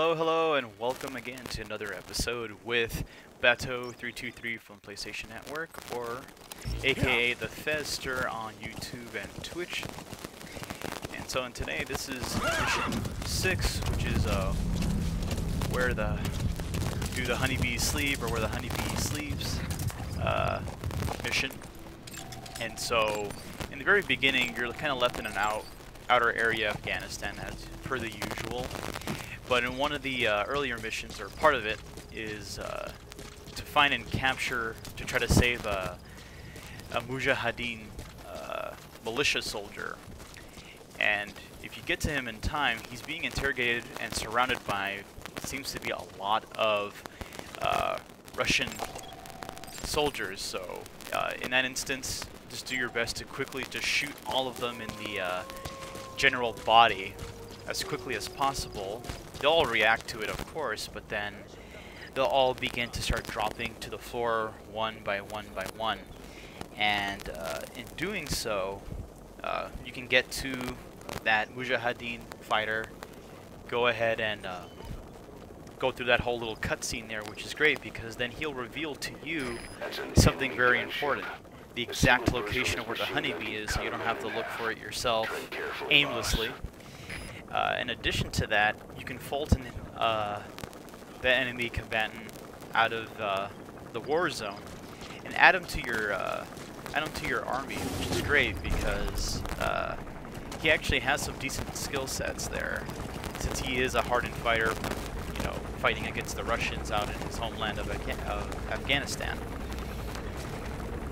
Hello, hello, and welcome again to another episode with Bato323 from PlayStation Network, or aka the Fezster on YouTube and Twitch. And so in today, this is mission 6, which is where the do the honeybees sleep, or where the honeybee sleeps mission. And so in the very beginning, you're kind of left in an outer area of Afghanistan, as per the usual. But in one of the earlier missions, or part of it, is to find and capture, to try to save a Mujahideen militia soldier. And if you get to him in time, he's being interrogated and surrounded by what seems to be a lot of Russian soldiers. So in that instance, just do your best to quickly just shoot all of them in the general body as quickly as possible. They'll all react to it, of course, but then they'll all begin to start dropping to the floor one by one by one. And in doing so, you can get to that Mujahideen fighter, go ahead and go through that whole little cutscene there, which is great because then he'll reveal to you something very important. The exact location of where the honeybee is, so you don't have to look for it yourself aimlessly. In addition to that, you can Fulton the enemy combatant out of the war zone and add him to your army, which is great because he actually has some decent skill sets there, since he is a hardened fighter, you know, fighting against the Russians out in his homeland of Afghanistan.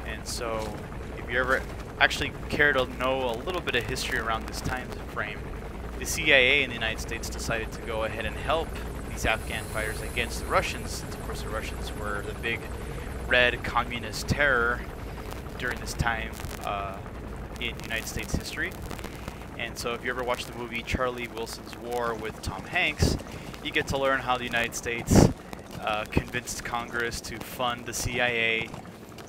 And so, if you ever actually care to know a little bit of history around this time frame, the CIA in the United States decided to go ahead and help these Afghan fighters against the Russians. Of course, the Russians were the big red communist terror during this time in United States history. And so if you ever watch the movie Charlie Wilson's War with Tom Hanks, you get to learn how the United States convinced Congress to fund the CIA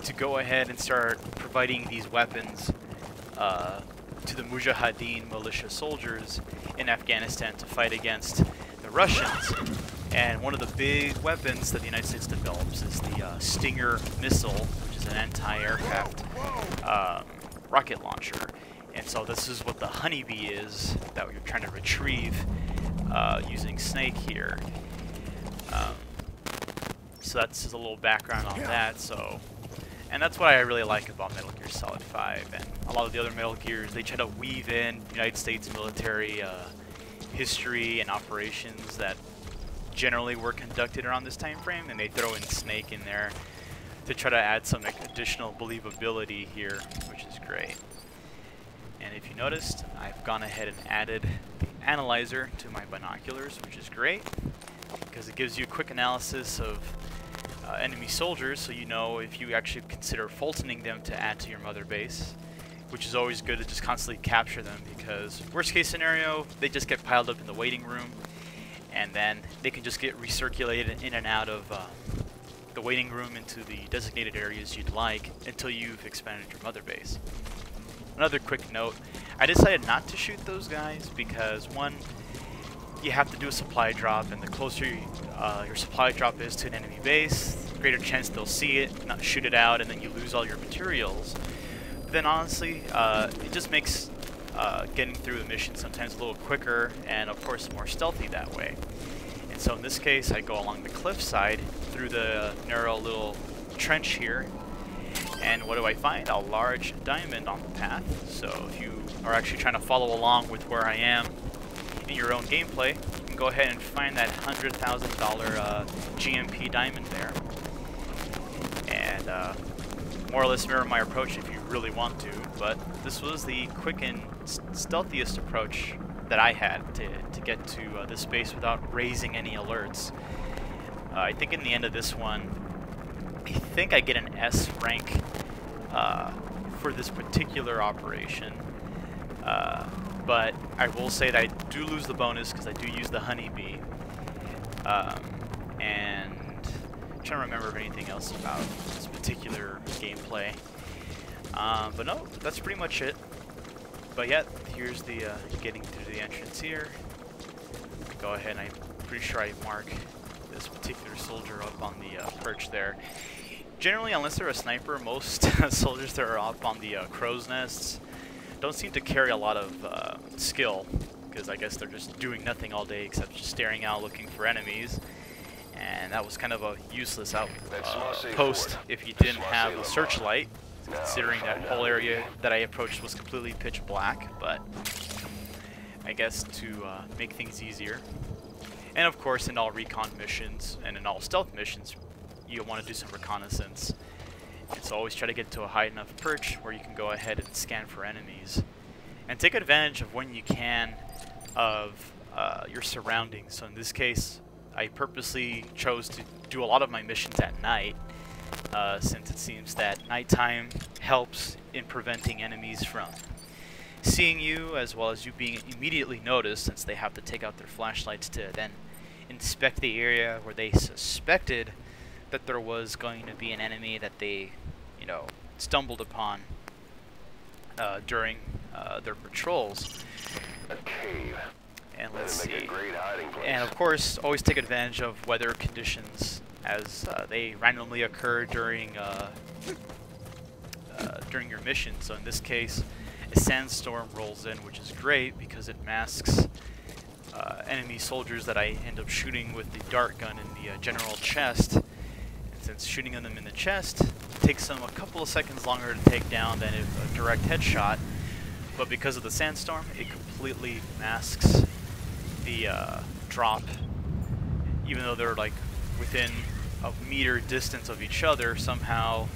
to go ahead and start providing these weapons to the Mujahideen militia soldiers in Afghanistan to fight against the Russians. And one of the big weapons that the United States develops is the Stinger missile, which is an anti-aircraft rocket launcher. And so this is what the honeybee is that we're trying to retrieve using Snake here. So that's just a little background on that. And that's what I really like about Metal Gear Solid 5 and a lot of the other Metal Gears. They try to weave in United States military history and operations that generally were conducted around this time frame, and they throw in Snake in there to try to add some additional believability here, which is great. And if you noticed, I've gone ahead and added the analyzer to my binoculars, which is great because it gives you a quick analysis of enemy soldiers, so you know if you actually consider Fultoning them to add to your mother base, which is always good to just constantly capture them, because worst case scenario, they just get piled up in the waiting room, and then they can just get recirculated in and out of the waiting room into the designated areas you'd like until you've expanded your mother base. Another quick note, I decided not to shoot those guys because, one, you have to do a supply drop, and the closer your supply drop is to an enemy base, the greater chance they'll see it, not shoot it out, and then you lose all your materials. But then honestly, it just makes getting through the mission sometimes a little quicker, and of course more stealthy that way. And so in this case, I go along the cliffside through the narrow little trench here, and what do I find? A large diamond on the path. So if you are actually trying to follow along with where I am in your own gameplay, you can go ahead and find that $100,000 GMP diamond there, and more or less mirror my approach if you really want to. But this was the quick and stealthiest approach that I had to get to this base without raising any alerts. I think in the end of this one, I think I get an S rank for this particular operation. But I will say that I do lose the bonus because I do use the honeybee. And I'm trying to remember of anything else about this particular gameplay. But no, that's pretty much it. But yeah, here's the getting through the entrance here. Go ahead and I pretty sure I mark this particular soldier up on the perch there. Generally, unless they're a sniper, most soldiers that are up on the crow's nests don't seem to carry a lot of skill, because I guess they're just doing nothing all day except just staring out looking for enemies. And that was kind of a useless post if you didn't have a searchlight, considering that whole area that I approached was completely pitch black. But I guess to make things easier, and of course in all recon missions and in all stealth missions, you'll want to do some reconnaissance. And so always try to get to a high enough perch where you can go ahead and scan for enemies, and take advantage of when you can of your surroundings. So in this case, I purposely chose to do a lot of my missions at night, since it seems that nighttime helps in preventing enemies from seeing you, as well as you being immediately noticed, since they have to take out their flashlights to then inspect the area where they suspected that there was going to be an enemy that they, you know, stumbled upon during their patrols. A cave. And let's see. A great hiding place. And of course, always take advantage of weather conditions as they randomly occur during your mission. So in this case, a sandstorm rolls in, which is great because it masks enemy soldiers that I end up shooting with the dart gun in the general chest. And since shooting them in the chest takes them a couple of seconds longer to take down than a direct headshot, but because of the sandstorm, it completely masks the drop. Even though they're like within a meter distance of each other, somehow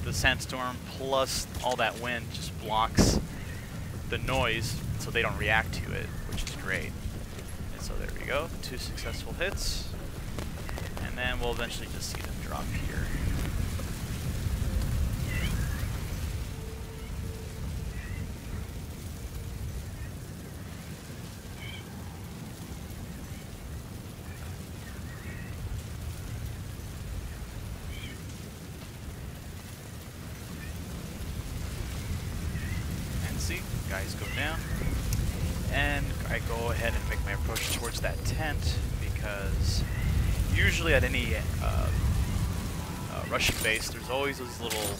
the sandstorm plus all that wind just blocks the noise, so they don't react to it, which is great. And so there we go, 2 successful hits, and then we'll eventually just see them drop here. See, guys go down, and I go ahead and make my approach towards that tent, because usually at any Russian base there's always those little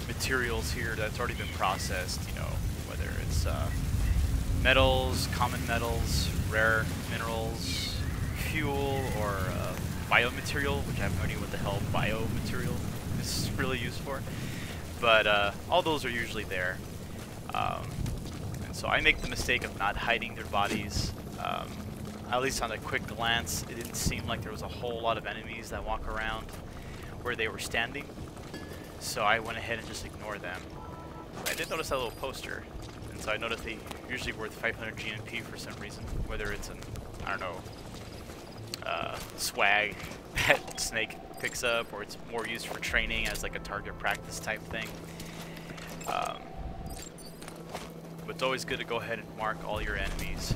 materials here that's already been processed, you know, whether it's metals, common metals, rare minerals, fuel, or biomaterial, which I have no idea what the hell biomaterial is really used for, but all those are usually there. And so I make the mistake of not hiding their bodies. At least on a quick glance, it didn't seem like there was a whole lot of enemies that walk around where they were standing, so I went ahead and just ignored them. But I did notice that little poster, and so I noticed they usually worth 500 GNP for some reason, whether it's an, I don't know, swag that Snake picks up, or it's more used for training as like a target practice type thing. But it's always good to go ahead and mark all your enemies.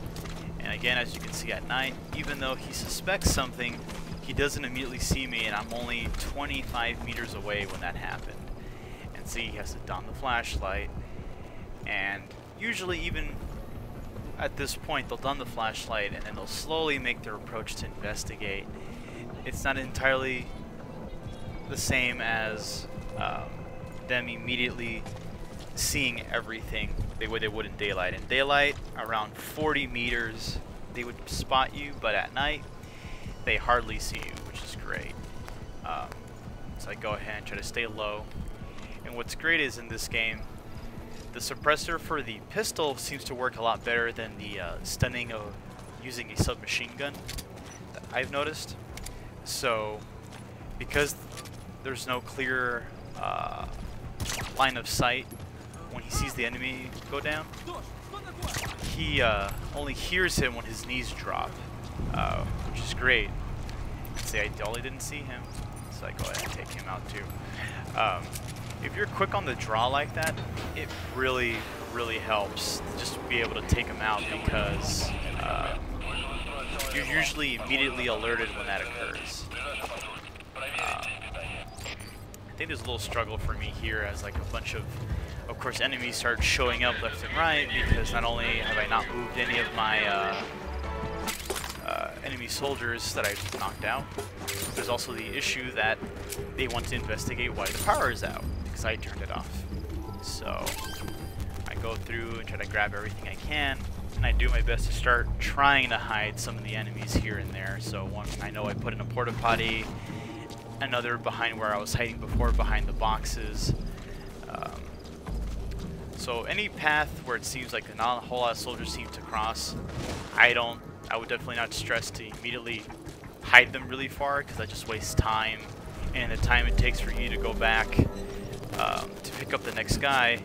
And again, as you can see at night, even though he suspects something, he doesn't immediately see me, and I'm only 25 meters away when that happened. And see, he has to don the flashlight, and usually even at this point they'll don the flashlight and then they'll slowly make their approach to investigate. It's not entirely the same as them immediately seeing everything the way they would in daylight. In daylight, around 40 meters, they would spot you, but at night, they hardly see you, which is great. So I go ahead and try to stay low. And what's great is in this game, the suppressor for the pistol seems to work a lot better than the stunning of using a submachine gun that I've noticed. So, because there's no clear line of sight when he sees the enemy go down, he only hears him when his knees drop, which is great. See, I totally didn't see him, so I go ahead and take him out too. If you're quick on the draw like that, it really, really helps just to be able to take him out, because you're usually immediately alerted when that occurs. I think there's a little struggle for me here as like a bunch of course, enemies start showing up left and right, because not only have I not moved any of my enemy enemy soldiers that I've knocked out. There's also the issue that they want to investigate why the power is out, because I turned it off. So I go through and try to grab everything I can, and I do my best to start trying to hide some of the enemies here and there. So one I know I put in a porta potty, another behind where I was hiding before, behind the boxes. So any path where it seems like not a whole lot of soldiers seem to cross, I would definitely not stress to immediately hide them really far, because that just wastes time, and the time it takes for you to go back to pick up the next guy,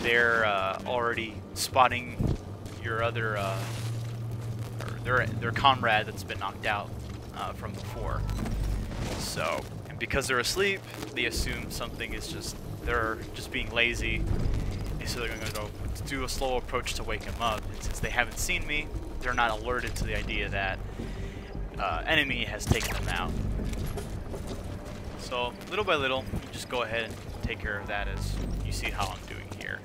they're already spotting your other or their comrade that's been knocked out from before. So, and because they're asleep, they assume something is they're just being lazy. So they're going to go do a slow approach to wake him up. And since they haven't seen me, they're not alerted to the idea that enemy has taken them out. So little by little, you just go ahead and take care of that as you see how I'm doing here.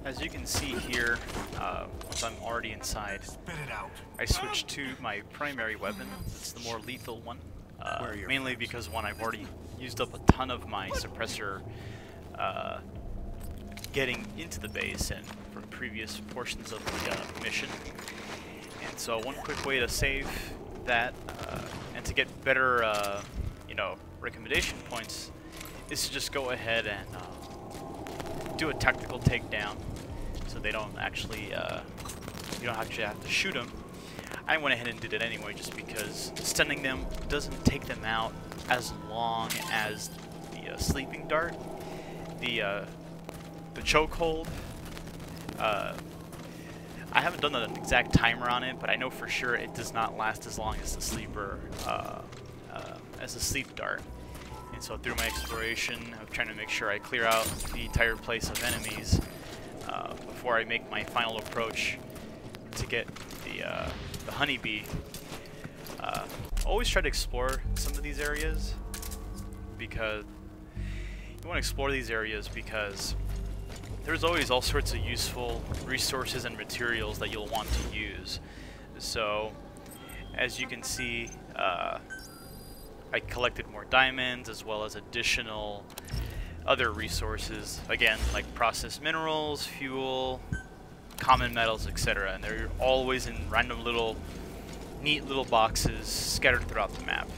As you can see here, once I'm already inside, I switched to my primary weapon. It's the more lethal one, mainly because one, I've already used up a ton of my suppressor getting into the base and from previous portions of the mission. And so one quick way to save that and to get better, recommendation points is to just go ahead and do a tactical takedown, so they don't actually, you don't actually have to shoot them. I went ahead and did it anyway, just because stunning them doesn't take them out as long as the sleeping dart. The chokehold, I haven't done an exact timer on it, but I know for sure it does not last as long as the sleeper, as the sleep dart. And so through my exploration, I'm trying to make sure I clear out the entire place of enemies before I make my final approach to get the honeybee. Always try to explore some of these areas, because you want to explore these areas because there's always all sorts of useful resources and materials that you'll want to use. So, as you can see, I collected more diamonds as well as additional other resources, again, like processed minerals, fuel, common metals, etc. And they're always in random little, neat little boxes scattered throughout the map.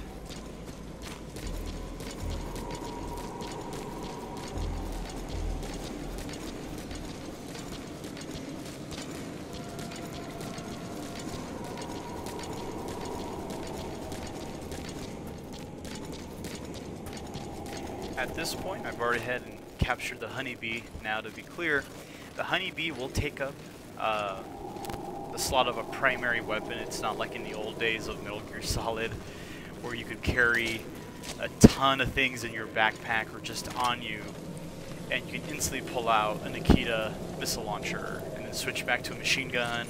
At this point, I've already had and captured the honeybee. Now, to be clear, the honeybee will take up the slot of a primary weapon. It's not like in the old days of Metal Gear Solid, where you could carry a ton of things in your backpack or just on you, and you can instantly pull out a Nikita missile launcher and then switch back to a machine gun,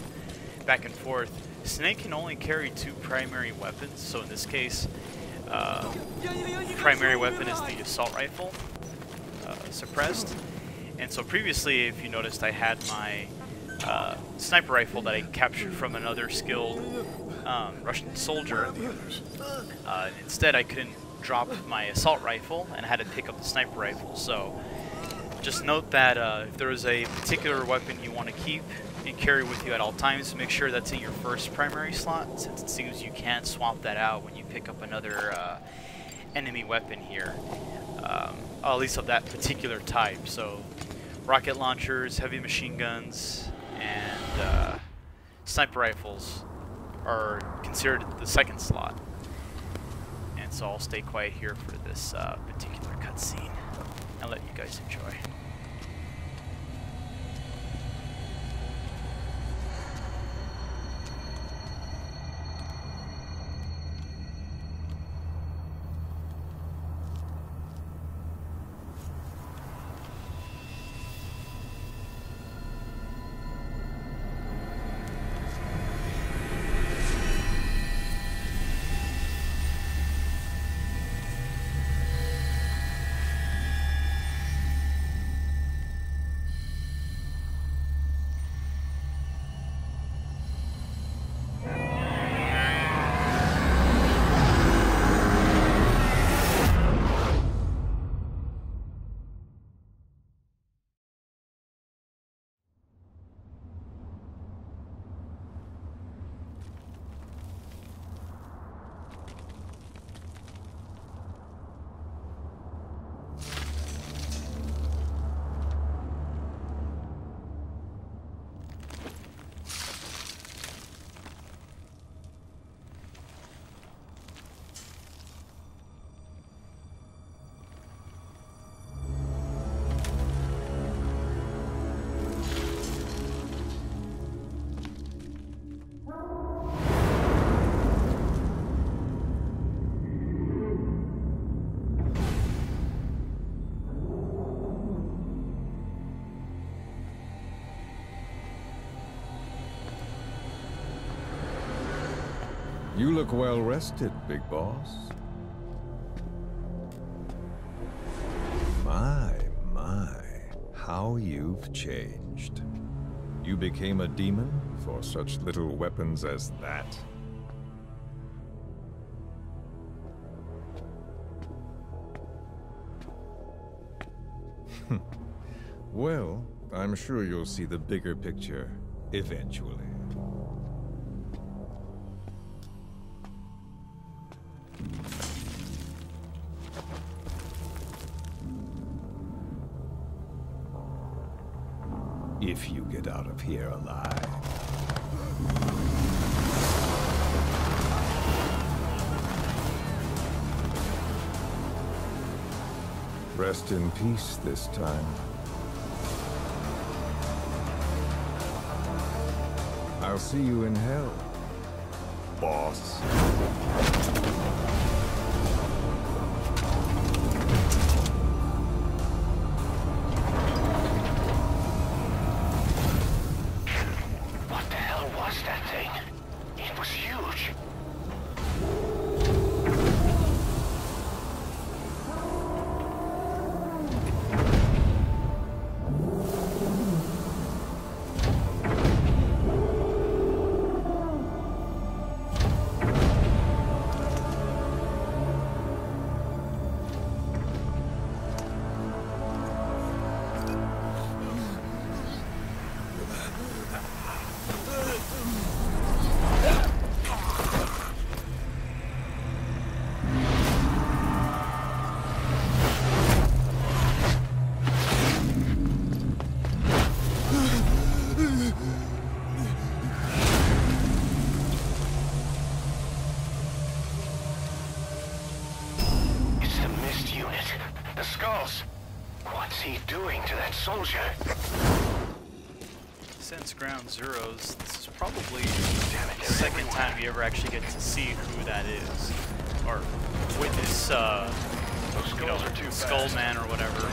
back and forth. Snake can only carry 2 primary weapons, so in this case, primary weapon is the assault rifle, suppressed. And so previously, if you noticed, I had my sniper rifle that I captured from another skilled Russian soldier. Instead, I couldn't drop my assault rifle and I had to pick up the sniper rifle. So just note that if there is a particular weapon you want to keep and carry with you at all times, make sure that's in your first primary slot, since it seems you can't swap that out when you pick up another enemy weapon here, at least of that particular type. So rocket launchers, heavy machine guns, and sniper rifles are considered the second slot. And so I'll stay quiet here for this particular cutscene and let you guys enjoy. You look well rested, big boss. My, how you've changed. You became a demon for such little weapons as that? Well, I'm sure you'll see the bigger picture eventually. If you get out of here alive. Rest in peace this time. I'll see you in hell, boss. happening to that soldier? Since Ground Zeroes, this is probably the second time you ever actually get to see who that is, or witness, you know, Skullman or whatever.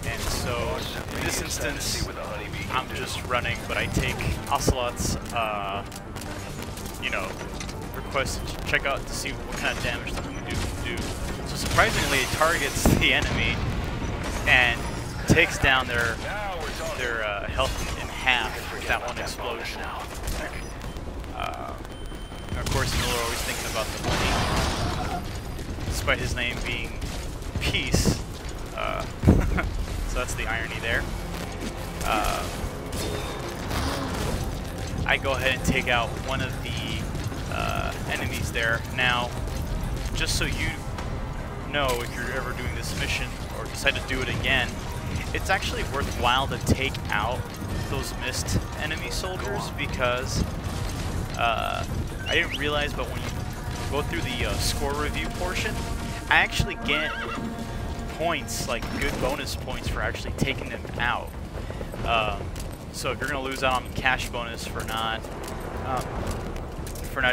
And so, in this instance, I'm just running, but I take Ocelot's, you know, request to check out to see what kind of damage the Hoodoo can do. So surprisingly, it targets the enemy and takes down their health in half with that one explosion. Of course, Miller always thinking about the money, despite his name being Peace. So that's the irony there. I go ahead and take out one of the enemies there. Now, just so you know, if you're ever doing this mission or decide to do it again, it's actually worthwhile to take out those missed enemy soldiers, because I didn't realize, but when you go through the score review portion, I actually get points, like good bonus points, for actually taking them out. So if you're gonna lose out on cash bonus for not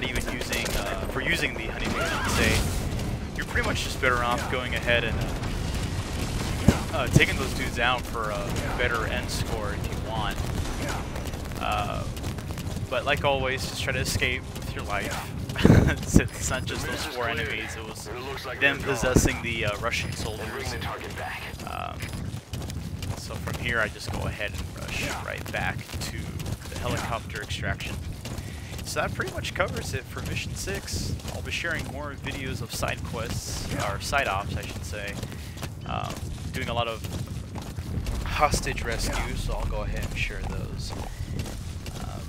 even using for using the honeybee, I should say, you're pretty much just better off going ahead and taking those dudes out for a better end score if you want. But like always, just try to escape with your life. It's not just those 4 enemies, it was them possessing the Russian soldiers. So from here I just go ahead and rush right back to the helicopter extraction. So that pretty much covers it for Mission 6. I'll be sharing more videos of side quests, or side ops I should say. Doing a lot of hostage rescues, so I'll go ahead and share those.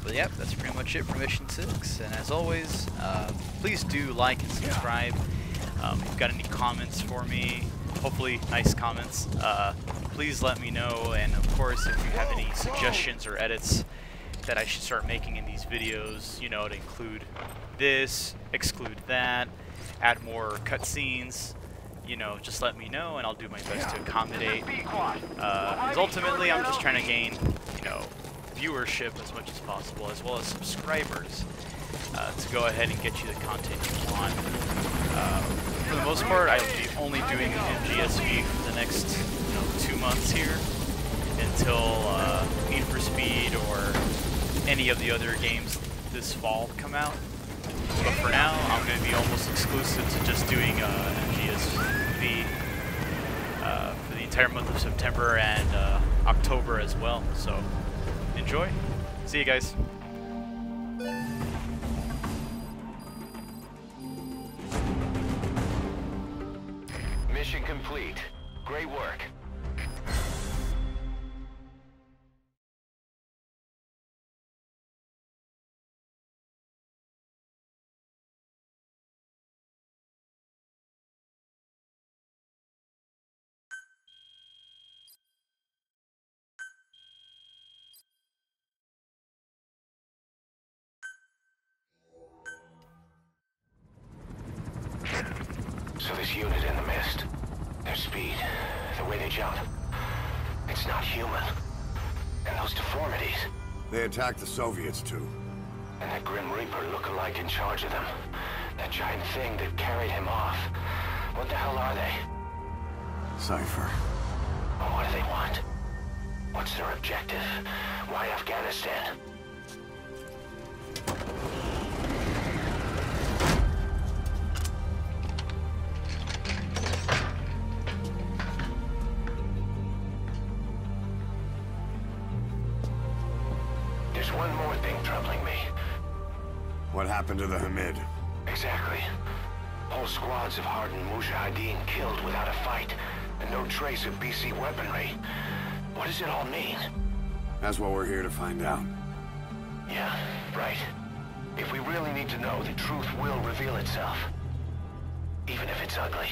But yeah, that's pretty much it for Mission 6. And as always, please do like and subscribe. If you've got any comments for me, hopefully nice comments, please let me know. And of course, if you have any suggestions or edits that I should start making in these videos, you know, to include this, exclude that, add more cutscenes, you know, just let me know and I'll do my best to accommodate. Because ultimately, I'm just trying to gain, you know, viewership as much as possible, as well as subscribers, to go ahead and get you the content you want. For the most part, I'll be only doing MGSV for the next 2 months here until Need for Speed or any of the other games this fall come out. But for now, I'm going to be almost exclusive to just doing MGSV for the entire month of September and October as well. So enjoy. See you guys. Mission complete. Great work. So this unit in the mist, their speed, the way they jump, it's not human. And those deformities. They attacked the Soviets too. And that Grim Reaper look-alike in charge of them. That giant thing that carried him off. What the hell are they? Cypher. Well, what do they want? What's their objective? Why Afghanistan? There's one more thing troubling me. What happened to the Hamid? Exactly. Whole squads of hardened Mujahideen killed without a fight, and no trace of BC weaponry. What does it all mean? That's what we're here to find out. Yeah, right. If we really need to know, the truth will reveal itself. Even if it's ugly.